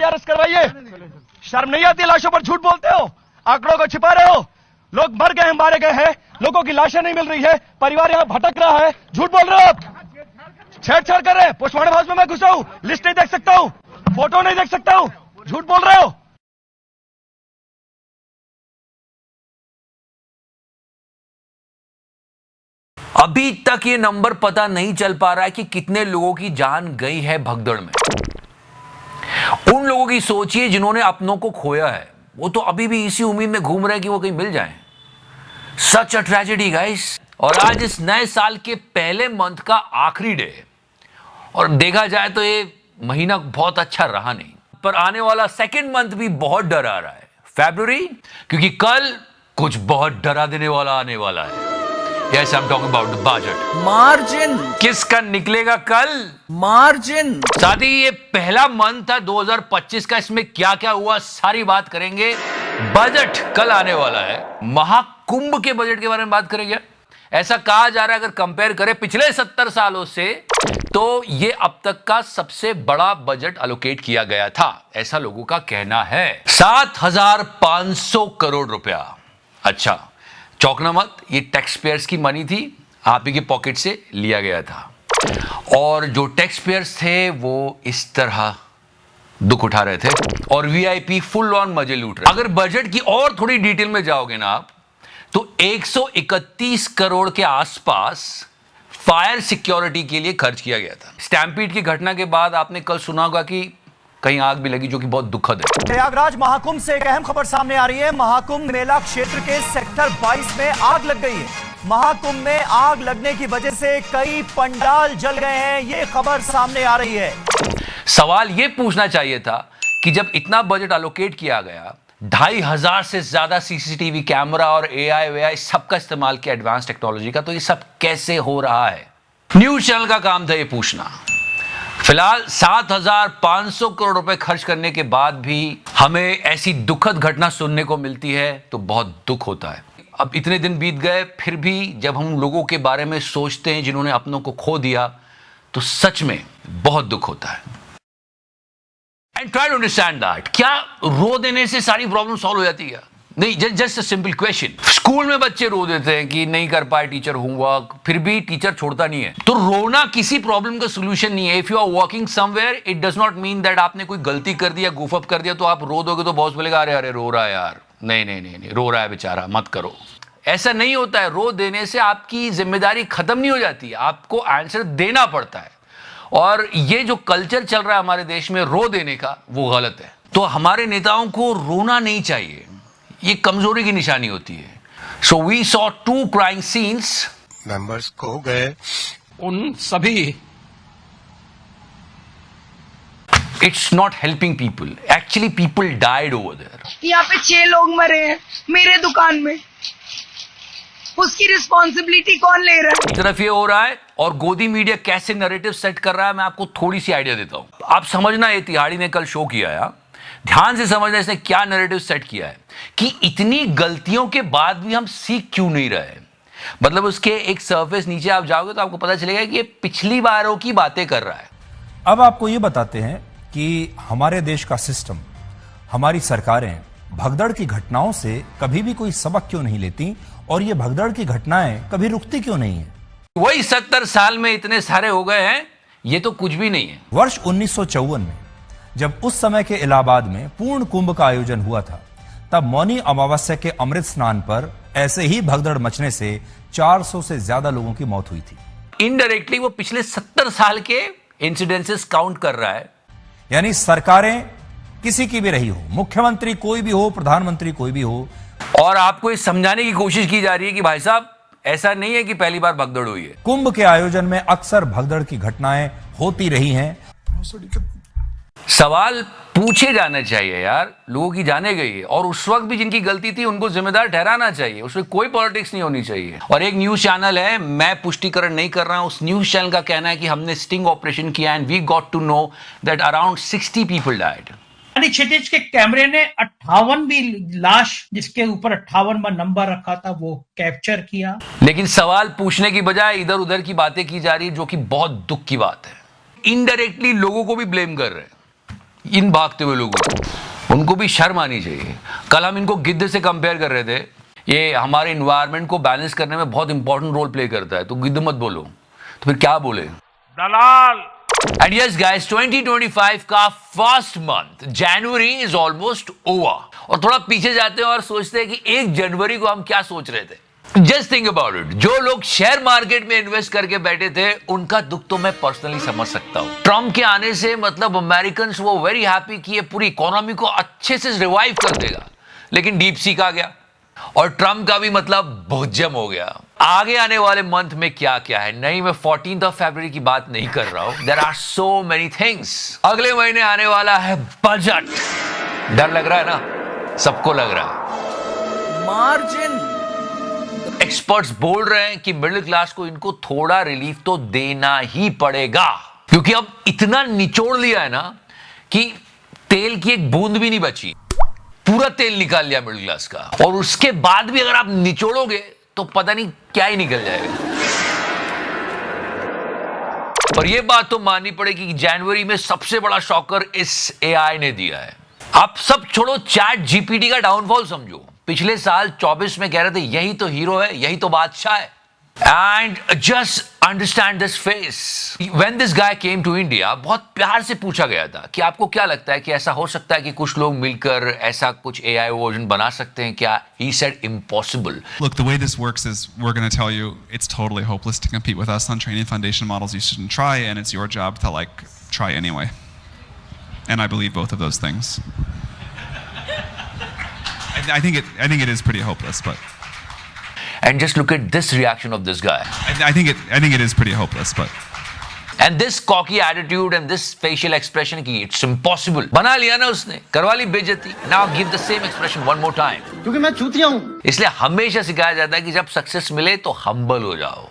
करवाइए, अरेस्ट करवाइए। शर्म नहीं आती? लाशों पर झूठ बोलते हो, आंकड़ों को छिपा रहे हो। लोग मर गए हैं, मारे गए हैं, लोगों की लाशें नहीं मिल रही है, परिवार यहां भटक रहा है, झूठ बोल रहे हो आप। छेड़छाड़ कर रहे हैं। पोस्टमार्टम हाउस में मैं घुसा हूं, लिस्ट नहीं देख सकता हूं, फोटो नहीं देख सकता हूं, झूठ बोल रहे हो। अभी तक ये नंबर पता नहीं चल पा रहा है कि कितने लोगों की जान गई है भगदड़ में। उन लोगों की सोचिए जिन्होंने अपनों को खोया है, वो तो अभी भी इसी उम्मीद में घूम रहे हैं कि वो कहीं मिल जाएं। सच अ ट्रेजेडी गाइस। और आज इस नए साल के पहले मंथ का आखिरी डे है और देखा जाए तो ये महीना बहुत अच्छा रहा नहीं, पर आने वाला सेकंड मंथ भी बहुत डरा रहा है, फरवरी, क्योंकि कल कुछ बहुत डरा देने वाला आने वाला है। Yes, I'm talking about the budget. Margin किसका निकलेगा कल? मार्जिन। साथ ही ये पहला मंथ था 2025 का, इसमें क्या क्या हुआ सारी बात करेंगे। बजट कल आने वाला है, महाकुंभ के बजट के बारे में बात करेंगे। ऐसा कहा जा रहा है अगर कंपेयर करें पिछले 70 सालों से तो ये अब तक का सबसे बड़ा बजट एलोकेट किया गया था, ऐसा लोगों का कहना है। 7,500 करोड़ रुपया। अच्छा, चौंकना मत, ये टैक्स पेयर्स की मनी थी, आप ही के पॉकेट से लिया गया था। और जो टैक्स पेयर्स थे वो इस तरह दुख उठा रहे थे और वीआईपी फुल ऑन मजे लूट रहे। अगर बजट की और थोड़ी डिटेल में जाओगे ना आप, तो 131 करोड़ के आसपास फायर सिक्योरिटी के लिए खर्च किया गया था। स्टैम्पीड की घटना के बाद आपने कल सुना होगा कि कहीं आग भी लगी, जो कि बहुत दुखद है। प्रयागराज महाकुंभ से एक अहम खबर सामने आ रही है। महाकुंभ मेला क्षेत्र के सेक्टर 22 में आग लग गई है। महाकुंभ में आग लगने की वजह से कई पंडाल जल गए हैं, ये खबर सामने आ रही है। सवाल यह पूछना चाहिए था कि जब इतना बजट एलोकेट किया गया, 2,500 से ज्यादा सीसीटीवी कैमरा और एआई वेआई सबका इस्तेमाल किया एडवांस टेक्नोलॉजी का, तो ये सब कैसे हो रहा है? न्यूज चैनल का काम था ये पूछना। फिलहाल 7,500 करोड़ रुपए खर्च करने के बाद भी हमें ऐसी दुखद घटना सुनने को मिलती है तो बहुत दुख होता है। अब इतने दिन बीत गए, फिर भी जब हम लोगों के बारे में सोचते हैं जिन्होंने अपनों को खो दिया, तो सच में बहुत दुख होता है। And try to understand that. क्या रो देने से सारी प्रॉब्लम सॉल्व हो जाती है? नहीं, just a simple question. School में बच्चे रो देते हैं कि नहीं कर पाए टीचर होमवर्क, फिर भी टीचर छोड़ता नहीं है। तो रोना किसी प्रॉब्लम का सोल्यूशन नहीं है। If you are working somewhere, it does not mean that आपने कोई गलती कर दिया, गुफ अप कर दिया तो आप रो दोगे तो बॉस बोलेगा अरे अरे रो रहा है यार, नहीं नहीं नहीं नहीं रो रहा है बेचारा, मत करो। ऐसा नहीं होता है। रो देने से आपकी जिम्मेदारी खत्म नहीं हो जाती है, आपको आंसर देना पड़ता है। और ये जो कल्चर चल रहा है हमारे देश में रो देने का, वो गलत है। तो हमारे नेताओं को रोना नहीं चाहिए, ये कमजोरी की निशानी होती है। So we saw 2 crying scenes. Members खो गए, उन सभी, it's not helping people, actually people died over there. यहाँ पे 6 लोग मरे हैं मेरे दुकान में, उसकी रिस्पॉन्सिबिलिटी कौन ले रहा है? एक तरफ ये हो रहा है और गोदी मीडिया कैसे नैरेटिव सेट कर रहा है, मैं आपको थोड़ी सी आइडिया देता हूं। आप समझना, ये तिहाड़ी ने कल शो किया है, ध्यान से समझना इसने क्या नैरेटिव सेट किया है कि इतनी गलतियों के बाद भी हम सीख क्यों नहीं रहे। मतलब उसके एक सरफेस नीचे आप जाओगे तो आपको पता चलेगा कि ये पिछली बारों की बातें कर रहा है। अब आपको ये बताते हैं कि हमारे देश का सिस्टम, हमारी सरकारें भगदड़ की घटनाओं से कभी भी कोई सबक क्यों नहीं लेती और ये भगदड़ की घटनाएं कभी रुकती क्यों नहीं है। वही 70 साल में इतने सारे हो गए हैं, ये तो कुछ भी नहीं है। वर्ष 1954 में जब उस समय के इलाहाबाद में पूर्ण कुंभ का आयोजन हुआ था, तब मौनी अमावस्या के अमृत स्नान पर ऐसे ही भगदड़ मचने से 400 से ज्यादा लोगों की मौत हुई थी। इनडायरेक्टली वो पिछले 70 साल के इंसिडेंसेस काउंट कर रहा है। यानी सरकारें किसी की भी रही हो, मुख्यमंत्री कोई भी हो, प्रधानमंत्री कोई भी हो, और आपको ये समझाने की कोशिश की जा रही है कि भाई साहब ऐसा नहीं है कि पहली बार भगदड़ हुई है। कुंभ के आयोजन में अक्सर भगदड़ की घटनाएं होती रही हैं। सवाल पूछे जाना चाहिए यार, लोगों की जाने गई है और उस वक्त भी जिनकी गलती थी उनको जिम्मेदार ठहराना चाहिए, उसमें कोई पॉलिटिक्स नहीं होनी चाहिए। और एक न्यूज चैनल है, मैं पुष्टिकरण नहीं कर रहा हूं, उस न्यूज चैनल का कहना है कि हमने स्टिंग ऑपरेशन किया and we got to know that around 60 people died. Kshitij के कैमरे ने 58 भी लाश जिसके ऊपर 58वां नंबर रखा था वो कैप्चर किया। लेकिन सवाल पूछने की बजाय इधर उधर की बातें की जा रही है, जो कि बहुत दुख की बात है। इनडायरेक्टली लोगों को भी ब्लेम कर रहे हैं। इन भागते हुए लोगों को, उनको भी शर्म आनी चाहिए। कल हम इनको गिद्ध से कंपेयर कर रहे थे, ये हमारे इन्वायरमेंट को बैलेंस करने में बहुत इंपॉर्टेंट रोल प्ले करता है, तो गिद्ध मत बोलो, तो फिर क्या बोले? दलाल। एंड यस गाइस, 2025 का first month January is almost over, और थोड़ा पीछे जाते हैं और सोचते हैं कि 1 जनवरी को हम क्या सोच रहे थे। जस्ट थिंक अबाउट इट, जो लोग शेयर मार्केट में इन्वेस्ट करके बैठे थे, उनका दुख तो मैं पर्सनली समझ सकता हूं। ट्रम्प के आने से मतलब अमेरिकन्स वो वेरी हैप्पी कि ये पूरी इकोनॉमी को अच्छे से रिवाइव कर देगा, लेकिन डीप सीक आ गया और ट्रम्प का भी मतलब भुज्जम हो गया। आगे आने वाले मंथ में क्या क्या है, नहीं मैं 14 फरवरी की बात नहीं कर रहा हूं, there are so many things. अगले महीने आने वाला है बजट, डर लग रहा है ना, सबको लग रहा है। मार्जिन। एक्सपर्ट्स बोल रहे हैं कि मिडिल क्लास को इनको थोड़ा रिलीफ तो देना ही पड़ेगा, क्योंकि अब इतना निचोड़ लिया है ना कि तेल की एक बूंद भी नहीं बची, पूरा तेल निकाल लिया मिडिल क्लास का, और उसके बाद भी अगर आप निचोड़ोगे तो पता नहीं क्या ही निकल जाएगा। पर यह बात तो माननी पड़ेगी कि जनवरी में सबसे बड़ा शॉकर इस एआई ने दिया है। आप सब छोड़ो, चैट जीपीटी का डाउनफॉल समझो। पिछले साल 24 में कह रहे थे यही तो हीरो है, यही तो बादशाह है। And just understand this face. When this guy came to India, बहुत प्यार से पूछा गया था कि आपको क्या लगता है कि ऐसा हो सकता है कि कुछ लोग मिलकर ऐसा कुछ एआई वर्जन बना सकते हैं क्या? He said impossible. Look, the way this works is we're going to tell you it's totally hopeless to compete with us on training foundation models. You shouldn't try, and it's your job to like try anyway. And I believe both of those things. I think it is pretty hopeless, but. And just look at this reaction of this guy. I think it is pretty hopeless, but. And this cocky attitude and this facial expression कि it's impossible. बना लिया ना उसने, करवा ली बेइज्जती. Now give the same expression one more time. क्योंकि मैं चूतिया हूं। इसलिए हमेशा सिखाया जाता है कि जब सक्सेस मिले तो हम्बल हो जाओ,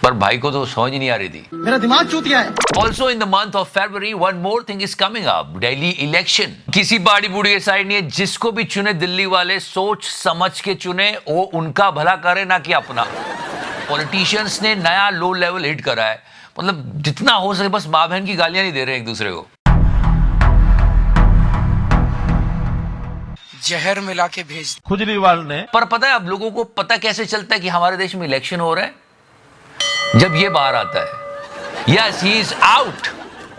पर भाई को तो समझ नहीं आ रही थी। मेरा दिमाग चूतिया है। Also in the month of February, one more thing is coming up. Delhi election. किसी बाड़ी बूढ़ी के साइड नहीं है, जिसको भी चुने दिल्ली वाले सोच समझ के चुने, वो उनका भला करे ना कि अपना। पॉलिटिशियंस ने नया लो लेवल हिट करा है, मतलब जितना हो सके बस माँ बहन की गालियां नहीं दे रहे एक दूसरे को। जहर मिला के भेज खुजली वाले। पर पता है अब लोगों को पता कैसे चलता है कि हमारे देश में इलेक्शन हो रहा है? जब ये बाहर आता है, yes he is out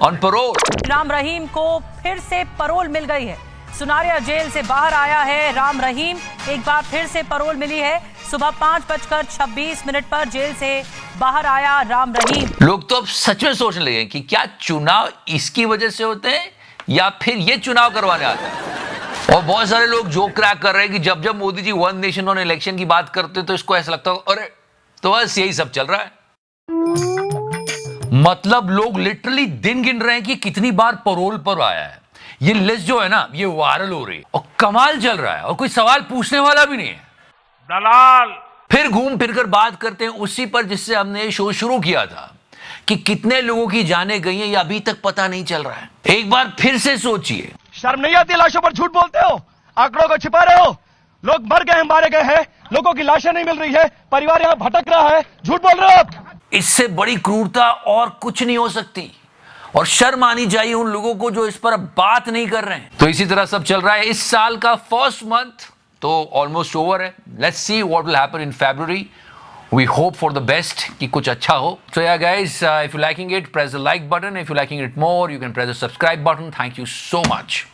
on parole. Ram Rahim को फिर से पैरोल मिल गई है। सुनारिया जेल से बाहर आया है राम रहीम, एक बार फिर से पैरोल मिली है। सुबह 5:26 पर जेल से बाहर आया राम रहीम। लोग तो अब सच में सोचने लगे कि क्या चुनाव इसकी वजह से होते हैं या फिर ये चुनाव करवाने आता है। और बहुत सारे लोग जोक क्रैक कर रहे हैं कि जब जब Modi ji one nation one election की बात करते तो इसको ऐसा लगता है अरे तो बस यही सब चल रहा है। मतलब लोग लिटरली दिन गिन रहे हैं कि कितनी बार पैरोल पर आया है। ये लिस्ट जो है ना, ये वायरल हो रही है और कमाल चल रहा है और कोई सवाल पूछने वाला भी नहीं है। दलाल। फिर घूम फिरकर बात करते हैं उसी पर जिससे हमने शो शुरू किया था कि कितने लोगों की जानें गई हैं, ये अभी तक पता नहीं चल रहा है। एक बार फिर से सोचिए, शर्म नहीं आती लाशों पर झूठ बोलते हो, आंकड़ों को छिपा रहे हो। लोग मर गए हैं, मारे गए हैं, लोगों की लाशें नहीं मिल रही है, परिवार यहां भटक रहा है, झूठ बोल रहे हो आप। इससे बड़ी क्रूरता और कुछ नहीं हो सकती और शर्म आनी चाहिए उन लोगों को जो इस पर बात नहीं कर रहे हैं। तो इसी तरह सब चल रहा है। इस साल का फर्स्ट मंथ तो ऑलमोस्ट ओवर है। Let's see what will happen in February. We hope for the best कि कुछ अच्छा हो। So yeah guys, if you liking it, press the like button. If you liking it more, you can press the subscribe button. Thank you so much.